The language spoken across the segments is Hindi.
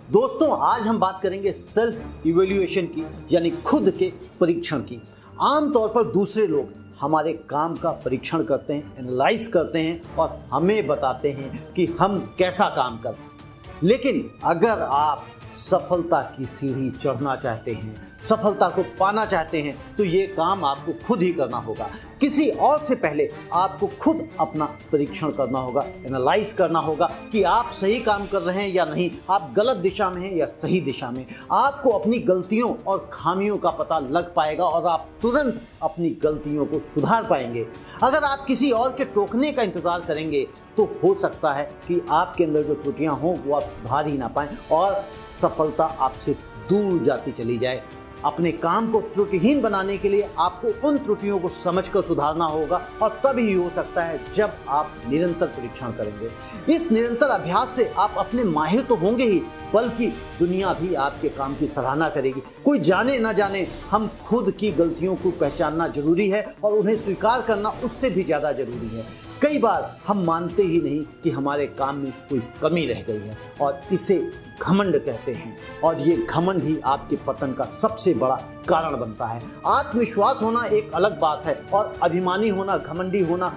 दोस्तों, आज हम बात करेंगे सेल्फ इवैल्यूएशन की, यानी खुद के परीक्षण की। आमतौर पर दूसरे लोग हमारे काम का परीक्षण करते हैं, एनालाइज करते हैं और हमें बताते हैं कि हम कैसा काम करते हैं। लेकिन अगर आप सफलता की सीढ़ी चढ़ना चाहते हैं, सफलता को पाना चाहते हैं, तो ये काम आपको खुद ही करना होगा। किसी और से पहले आपको खुद अपना परीक्षण करना होगा, एनालाइज करना होगा कि आप सही काम कर रहे हैं या नहीं, आप गलत दिशा में हैं या सही दिशा में। आपको अपनी गलतियों और खामियों का पता लग पाएगा और आप तुरंत अपनी गलतियों को सुधार पाएंगे। अगर आप किसी और के टोकने का इंतजार करेंगे तो हो सकता है कि आपके अंदर जो त्रुटियां हों वो आप सुधार ही ना पाएं और सफलता आपसे दूर जाती चली जाए। अपने काम को त्रुटिहीन बनाने के लिए आपको उन त्रुटियों को समझकर सुधारना होगा और तभी हो सकता है जब आप निरंतर परीक्षण करेंगे। इस निरंतर अभ्यास से आप अपने माहिर तो होंगे ही, बल्कि दुनिया भी आपके काम की सराहना करेगी। कोई जाने ना जाने, हम खुद की गलतियों को पहचानना जरूरी है और उन्हें स्वीकार करना उससे भी ज़्यादा जरूरी है। कई बार हम मानते ही नहीं कि हमारे काम में कोई कमी रह गई है और इसे घमंड कहते हैं और ये घमंड ही आपके पतन का सबसे बड़ा कारण बनता है। आत्मविश्वास होना एक अलग बात है और अभिमानी होना, घमंडी होना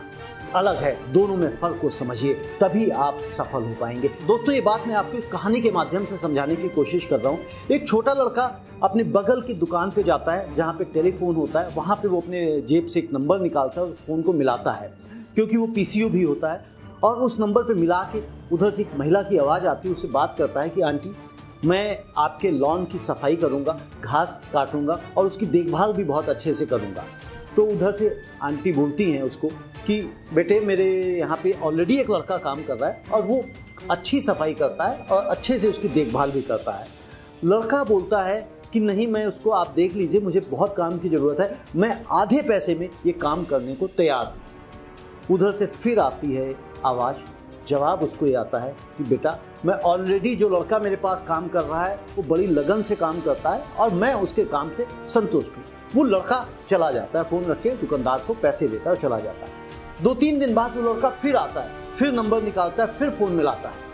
अलग है। दोनों में फर्क को समझिए, तभी आप सफल हो पाएंगे। दोस्तों, ये बात मैं आपकी कहानी के माध्यम से समझाने की कोशिश कर रहा हूँ। एक छोटा लड़का अपने बगल की दुकान पे जाता है जहाँ पे टेलीफोन होता है। वहाँ पे वो अपने जेब से एक नंबर निकालता है और फ़ोन को मिलाता है, क्योंकि वो पीसीओ भी होता है। और उस नंबर पे मिला के उधर से एक महिला की आवाज़ आती है, उससे बात करता है कि आंटी, मैं आपके लॉन की सफाई करूँगा, घास काटूँगा और उसकी देखभाल भी बहुत अच्छे से करूँगा। तो उधर से आंटी बोलती हैं उसको कि बेटे, मेरे यहाँ पे ऑलरेडी एक लड़का काम कर रहा है और वो अच्छी सफाई करता है और अच्छे से उसकी देखभाल भी करता है। लड़का बोलता है कि नहीं, मैं उसको, आप देख लीजिए, मुझे बहुत काम की ज़रूरत है, मैं आधे पैसे में ये काम करने को तैयार हूँ। उधर से फिर आती है आवाज़, जवाब उसको ये आता है कि बेटा, मैं ऑलरेडी, जो लड़का मेरे पास काम कर रहा है वो बड़ी लगन से काम करता है और मैं उसके काम से संतुष्ट हूँ। वो लड़का चला जाता है, फ़ोन रख के दुकानदार को पैसे देता है और चला जाता है। 2-3 दिन बाद वो लड़का फिर आता है, फिर नंबर निकालता है, फिर फ़ोन मिलाता है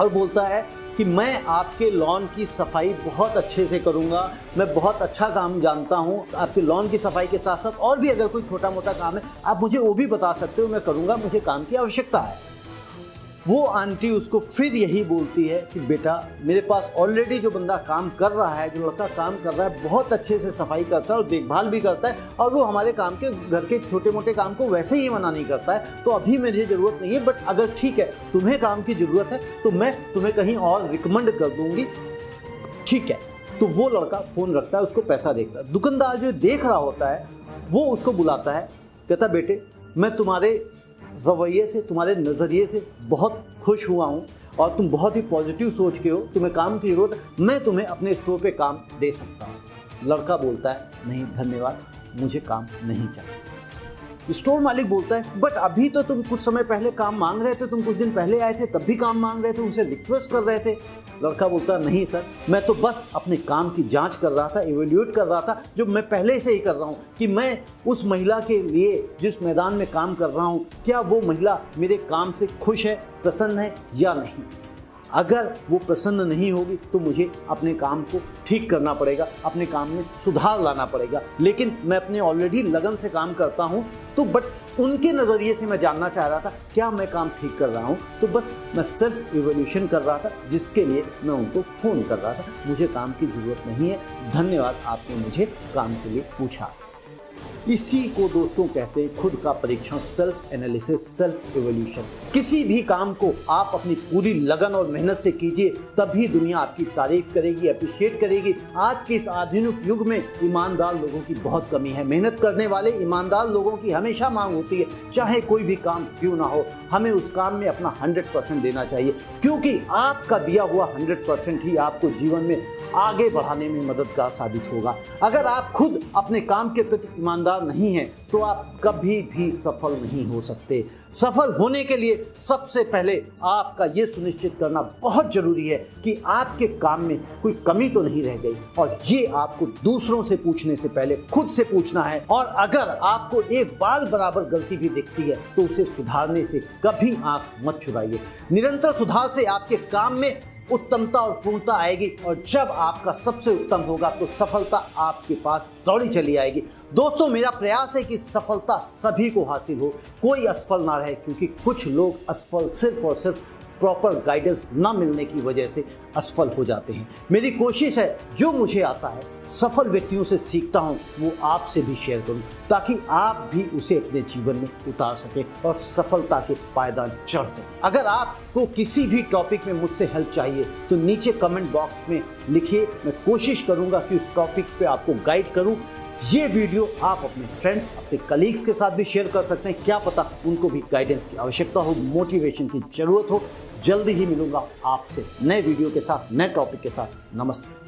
और बोलता है कि मैं आपके लॉन की सफाई बहुत अच्छे से करूंगा, मैं बहुत अच्छा काम जानता हूं। आपके लॉन की सफाई के साथ साथ और भी अगर कोई छोटा मोटा काम है आप मुझे वो भी बता सकते हो, मैं करूंगा, मुझे काम की आवश्यकता है। वो आंटी उसको फिर यही बोलती है कि बेटा, मेरे पास ऑलरेडी जो बंदा काम कर रहा है, जो लड़का काम कर रहा है, बहुत अच्छे से सफाई करता है और देखभाल भी करता है और वो हमारे काम के, घर के छोटे मोटे काम को वैसे ही मना नहीं करता है, तो अभी मुझे ज़रूरत नहीं है। बट अगर ठीक है, तुम्हें काम की ज़रूरत है तो मैं तुम्हें कहीं और रिकमेंड कर दूँगी, ठीक है। तो वो लड़का फ़ोन रखता है, उसको पैसा देता है। दुकानदार जो देख रहा होता है वो उसको बुलाता है, कहता, बेटे, मैं तुम्हारे रवैये से, तुम्हारे नज़रिए से बहुत खुश हुआ हूँ और तुम बहुत ही पॉजिटिव सोच के हो, तुम्हें काम की ज़रूरत है, मैं तुम्हें अपने स्टोर पे काम दे सकता हूँ। लड़का बोलता है, नहीं धन्यवाद, मुझे काम नहीं चाहिए। स्टोर मालिक बोलता है, बट अभी तो तुम कुछ समय पहले काम मांग रहे थे, तुम कुछ दिन पहले आए थे तब भी काम मांग रहे थे, उनसे रिक्वेस्ट कर रहे थे। लड़का बोलता, नहीं सर, मैं तो बस अपने काम की जांच कर रहा था, इवेल्यूएट कर रहा था, जो मैं पहले से ही कर रहा हूँ, कि मैं उस महिला के लिए जिस मैदान में काम कर रहा हूँ, क्या वो महिला मेरे काम से खुश है, प्रसन्न है या नहीं। अगर वो प्रसन्न नहीं होगी तो मुझे अपने काम को ठीक करना पड़ेगा, अपने काम में सुधार लाना पड़ेगा। लेकिन मैं अपने ऑलरेडी लगन से काम करता हूँ, तो बट उनके नज़रिए से मैं जानना चाह रहा था क्या मैं काम ठीक कर रहा हूँ, तो बस मैं सेल्फ इवैल्यूएशन कर रहा था, जिसके लिए मैं उनको फ़ोन कर रहा था। मुझे काम की ज़रूरत नहीं है, धन्यवाद, आपने मुझे काम के लिए पूछा। इसी को दोस्तों कहते हैं खुद का परीक्षण, सेल्फ एनालिसिस, सेल्फ इवैल्यूएशन। किसी भी काम को आप अपनी पूरी लगन और मेहनत से कीजिए, तभी दुनिया आपकी तारीफ करेगी, अप्रिशिएट करेगी। आज के इस आधुनिक युग में ईमानदार लोगों की बहुत कमी है। मेहनत करने वाले ईमानदार लोगों की हमेशा मांग होती है, चाहे कोई भी काम क्यों ना हो, हमें उस काम में अपना 100% देना चाहिए, क्योंकि आपका दिया हुआ 100% ही आपको जीवन में आगे बढ़ाने में मददगार साबित होगा। अगर आप खुद अपने काम के प्रति ईमानदार नहीं हैं तो आप कभी भी सफल नहीं हो सकते। सफल होने के लिए सबसे पहले आपका ये सुनिश्चित करना बहुत जरूरी है कि आपके काम में कोई कमी तो नहीं रह गई, और ये आपको दूसरों से पूछने से पहले खुद से पूछना है। और अगर आपको एक बाल बराबर गलती भी दिखती है तो उसे सुधारने से कभी आंख मत चुराइए। निरंतर सुधार से आपके काम में उत्तमता और पूर्णता आएगी, और जब आपका सबसे उत्तम होगा तो सफलता आपके पास दौड़ी चली आएगी। दोस्तों, मेरा प्रयास है कि सफलता सभी को हासिल हो, कोई असफल ना रहे, क्योंकि कुछ लोग असफल सिर्फ और सिर्फ प्रॉपर गाइडेंस ना मिलने की वजह से असफल हो जाते हैं। मेरी कोशिश है जो मुझे आता है, सफल व्यक्तियों से सीखता हूं, वो आपसे भी शेयर करूं, ताकि आप भी उसे अपने जीवन में उतार सकें और सफलता के पायदान चढ़ सकें। अगर आपको किसी भी टॉपिक में मुझसे हेल्प चाहिए तो नीचे कमेंट बॉक्स में लिखिए, मैं कोशिश करूंगा कि उस टॉपिक पे आपको गाइड करूं। ये वीडियो आप अपने फ्रेंड्स, अपने कलीग्स के साथ भी शेयर कर सकते हैं, क्या पता उनको भी गाइडेंस की आवश्यकता हो, मोटिवेशन की जरूरत हो। जल्दी ही मिलूंगा आपसे नए वीडियो के साथ, नए टॉपिक के साथ। नमस्ते।